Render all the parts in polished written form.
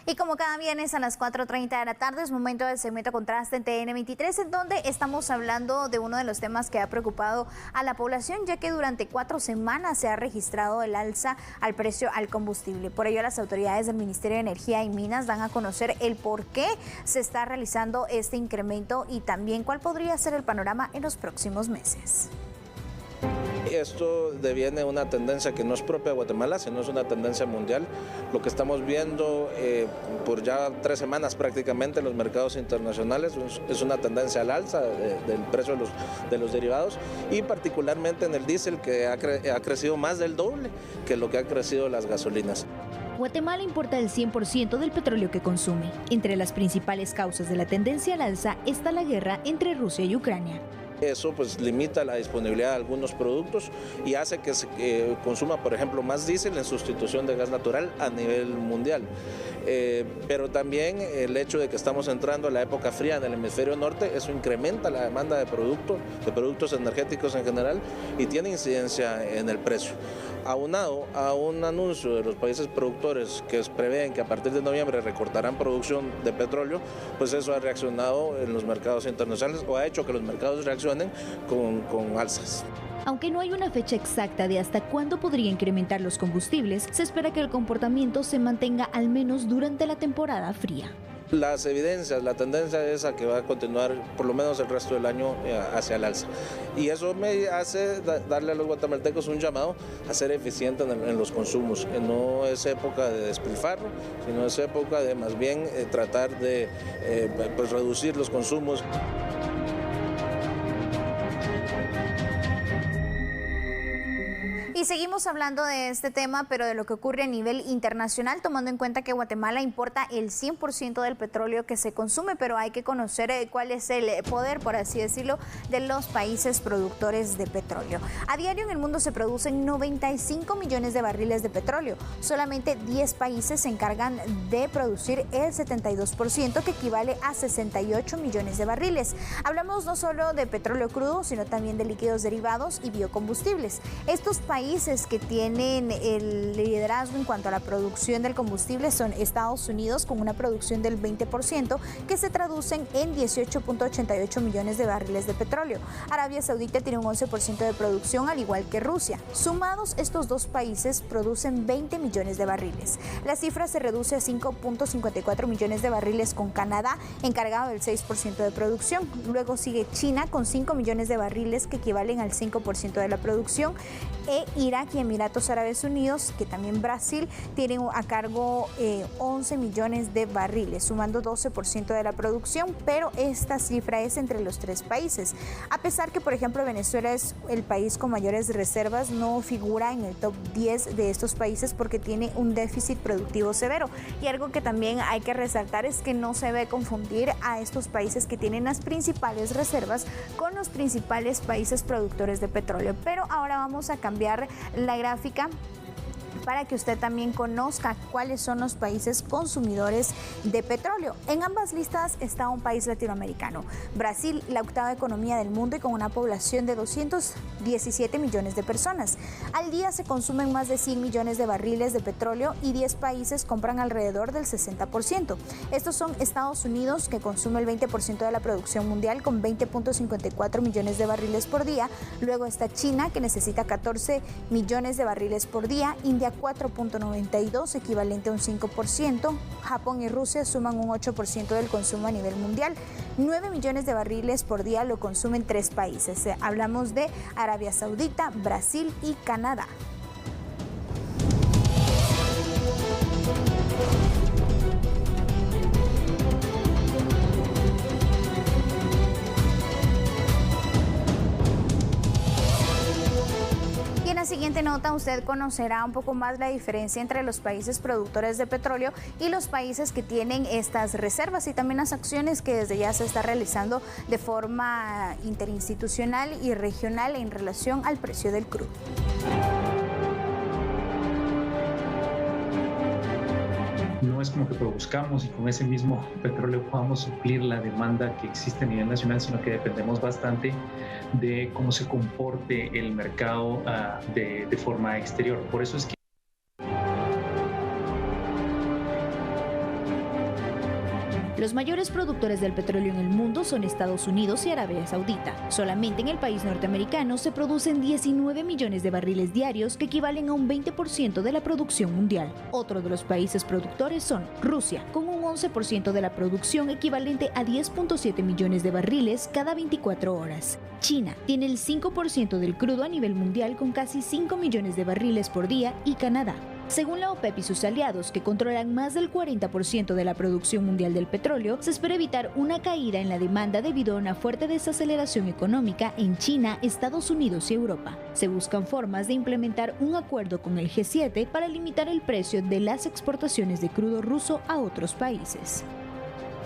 Y como cada viernes a las 4:30 de la tarde es momento del segmento Contraste en TN23, en donde estamos hablando de uno de los temas que ha preocupado a la población, ya que durante 4 semanas se ha registrado el alza al precio al combustible. Por ello, las autoridades del Ministerio de Energía y Minas dan a conocer el por qué se está realizando este incremento y también cuál podría ser el panorama en los próximos meses. Esto deviene una tendencia que no es propia de Guatemala, sino es una tendencia mundial. Lo que estamos viendo por ya 3 semanas prácticamente en los mercados internacionales es una tendencia al alza del precio de los derivados y particularmente en el diésel, que ha crecido más del doble que lo que ha crecido las gasolinas. Guatemala importa el 100% del petróleo que consume. Entre las principales causas de la tendencia al alza está la guerra entre Rusia y Ucrania. Eso pues limita la disponibilidad de algunos productos y hace que se consuma, por ejemplo, más diésel en sustitución de gas natural a nivel mundial. Pero también el hecho de que estamos entrando a la época fría en el hemisferio norte, eso incrementa la demanda de productos energéticos en general y tiene incidencia en el precio. Aunado a un anuncio de los países productores que prevén que a partir de noviembre recortarán producción de petróleo, pues eso ha reaccionado en los mercados internacionales o ha hecho que los mercados reaccionen con alzas. Aunque no hay una fecha exacta de hasta cuándo podría incrementar los combustibles, se espera que el comportamiento se mantenga al menos durante la temporada fría. Las evidencias, la tendencia es a que va a continuar por lo menos el resto del año hacia el alza. Y eso me hace darle a los guatemaltecos un llamado a ser eficientes en los consumos. No es época de despilfarro, sino es época de más bien tratar de pues reducir los consumos. Y seguimos hablando de este tema, pero de lo que ocurre a nivel internacional, tomando en cuenta que Guatemala importa el 100% del petróleo que se consume, pero hay que conocer cuál es el poder, por así decirlo, de los países productores de petróleo. A diario en el mundo se producen 95 millones de barriles de petróleo. Solamente 10 países se encargan de producir el 72%, que equivale a 68 millones de barriles. Hablamos no solo de petróleo crudo, sino también de líquidos derivados y biocombustibles. Estos países que tienen el liderazgo en cuanto a la producción del combustible son Estados Unidos, con una producción del 20%, que se traducen en 18.88 millones de barriles de petróleo. Arabia Saudita tiene un 11% de producción, al igual que Rusia. Sumados, estos dos países producen 20 millones de barriles. La cifra se reduce a 5.54 millones de barriles con Canadá, encargado del 6% de producción. Luego sigue China con 5 millones de barriles, que equivalen al 5% de la producción. Irak y Emiratos Árabes Unidos, que también Brasil, tienen a cargo 11 millones de barriles, sumando 12% de la producción, pero esta cifra es entre los 3 países. A pesar que, por ejemplo, Venezuela es el país con mayores reservas, no figura en el top 10 de estos países porque tiene un déficit productivo severo. Y algo que también hay que resaltar es que no se debe confundir a estos países que tienen las principales reservas con los principales países productores de petróleo. Pero ahora vamos a cambiar la gráfica para que usted también conozca cuáles son los países consumidores de petróleo. En ambas listas está un país latinoamericano, Brasil, la 8ª economía del mundo y con una población de 217 millones de personas. Al día se consumen más de 100 millones de barriles de petróleo y 10 países compran alrededor del 60%. Estos son Estados Unidos, que consume el 20% de la producción mundial con 20.54 millones de barriles por día. Luego está China, que necesita 14 millones de barriles por día. India 4.92, equivalente a un 5%. Japón y Rusia suman un 8% del consumo a nivel mundial. 9 millones de barriles por día lo consumen 3 países. Hablamos de Arabia Saudita, Brasil y Canadá. En la siguiente nota usted conocerá un poco más la diferencia entre los países productores de petróleo y los países que tienen estas reservas y también las acciones que desde ya se está realizando de forma interinstitucional y regional en relación al precio del crudo. No es como que produzcamos y con ese mismo petróleo podamos suplir la demanda que existe a nivel nacional, sino que dependemos bastante de cómo se comporte el mercado de forma exterior. Por eso es que Los mayores productores del petróleo en el mundo son Estados Unidos y Arabia Saudita. Solamente en el país norteamericano se producen 19 millones de barriles diarios, que equivalen a un 20% de la producción mundial. Otro de los países productores son Rusia, con un 11% de la producción, equivalente a 10.7 millones de barriles cada 24 horas. China tiene el 5% del crudo a nivel mundial, con casi 5 millones de barriles por día, y Canadá. Según la OPEP y sus aliados, que controlan más del 40% de la producción mundial del petróleo, se espera evitar una caída en la demanda debido a una fuerte desaceleración económica en China, Estados Unidos y Europa. Se buscan formas de implementar un acuerdo con el G7 para limitar el precio de las exportaciones de crudo ruso a otros países.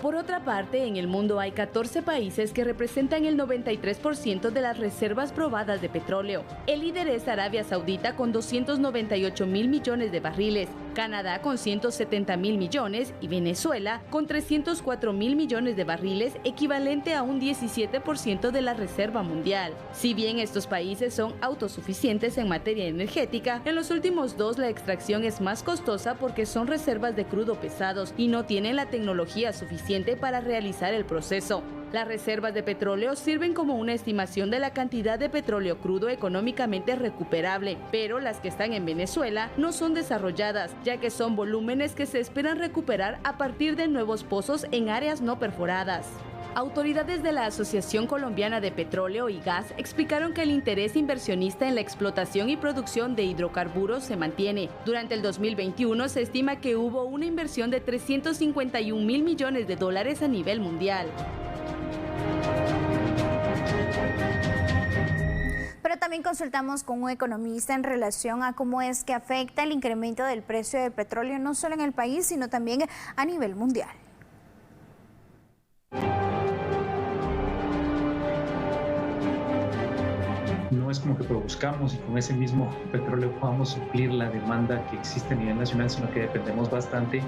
Por otra parte, en el mundo hay 14 países que representan el 93% de las reservas probadas de petróleo. El líder es Arabia Saudita con 298 mil millones de barriles, Canadá con 170 mil millones y Venezuela con 304 mil millones de barriles, equivalente a un 17% de la reserva mundial. Si bien estos países son autosuficientes en materia energética, en los últimos dos la extracción es más costosa porque son reservas de crudo pesados y no tienen la tecnología suficiente para realizar el proceso. Las reservas de petróleo sirven como una estimación de la cantidad de petróleo crudo económicamente recuperable, pero las que están en Venezuela no son desarrolladas, ya que son volúmenes que se esperan recuperar a partir de nuevos pozos en áreas no perforadas. Autoridades de la Asociación Colombiana de Petróleo y Gas explicaron que el interés inversionista en la explotación y producción de hidrocarburos se mantiene. Durante el 2021 se estima que hubo una inversión de 351 mil millones de dólares a nivel mundial. Pero también consultamos con un economista en relación a cómo es que afecta el incremento del precio del petróleo no solo en el país, sino también a nivel mundial. No es como que produzcamos y con ese mismo petróleo podamos suplir la demanda que existe a nivel nacional, sino que dependemos bastante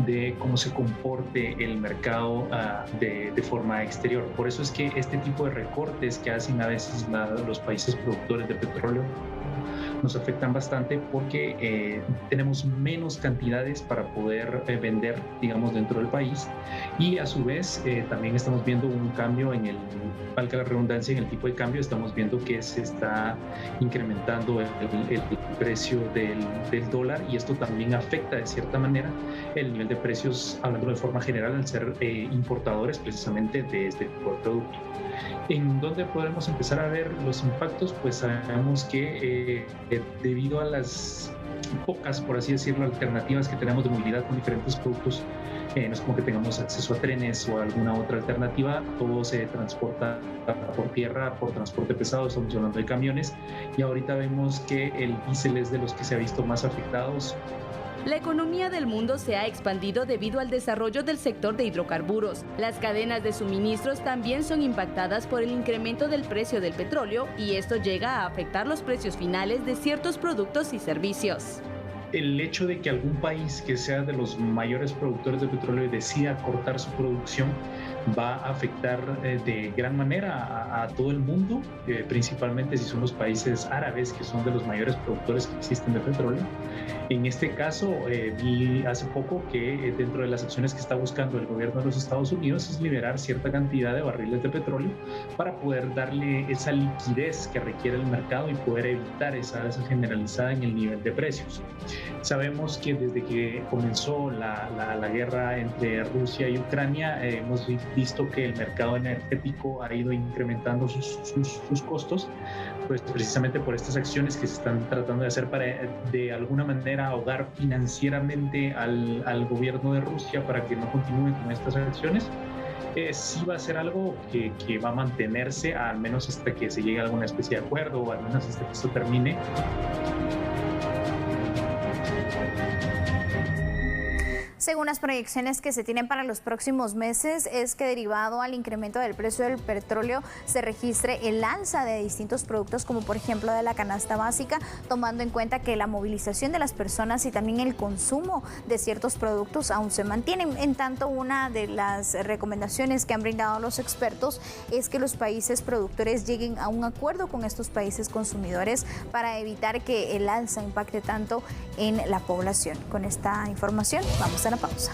de cómo se comporte el mercado de forma exterior. Por eso es que este tipo de recortes que hacen a veces los países productores de petróleo nos afectan bastante, porque tenemos menos cantidades para poder vender, digamos, dentro del país, y a su vez también estamos viendo un cambio en el, valga la redundancia, en el tipo de cambio. Estamos viendo que se está incrementando el precio del dólar, y esto también afecta de cierta manera el nivel de precios, hablando de forma general, al ser importadores precisamente de este tipo de producto. ¿En dónde podremos empezar a ver los impactos? Pues sabemos que debido a las pocas, por así decirlo, alternativas que tenemos de movilidad con diferentes productos, no es como que tengamos acceso a trenes o a alguna otra alternativa. Todo se transporta por tierra, por transporte pesado, estamos hablando de camiones, y ahorita vemos que el diésel es de los que se ha visto más afectados. La economía del mundo se ha expandido debido al desarrollo del sector de hidrocarburos. Las cadenas de suministros también son impactadas por el incremento del precio del petróleo, y esto llega a afectar los precios finales de ciertos productos y servicios. El hecho de que algún país que sea de los mayores productores de petróleo decida cortar su producción va a afectar de gran manera a todo el mundo, principalmente si son los países árabes, que son de los mayores productores que existen de petróleo. En este caso, vi hace poco que dentro de las acciones que está buscando el gobierno de los Estados Unidos es liberar cierta cantidad de barriles de petróleo para poder darle esa liquidez que requiere el mercado y poder evitar esa alza generalizada en el nivel de precios. Sabemos que desde que comenzó la guerra entre Rusia y Ucrania, hemos visto que el mercado energético ha ido incrementando sus costos, pues precisamente por estas acciones que se están tratando de hacer para de alguna manera ahogar financieramente al gobierno de Rusia para que no continúen con estas acciones. Sí va a ser algo que va a mantenerse al menos hasta que se llegue a alguna especie de acuerdo, o al menos hasta que esto termine. Según las proyecciones que se tienen para los próximos meses, es que derivado al incremento del precio del petróleo se registre el alza de distintos productos, como por ejemplo de la canasta básica, tomando en cuenta que la movilización de las personas y también el consumo de ciertos productos aún se mantienen. En tanto, una de las recomendaciones que han brindado los expertos es que los países productores lleguen a un acuerdo con estos países consumidores para evitar que el alza impacte tanto en la población. Con esta información vamos a la pausa.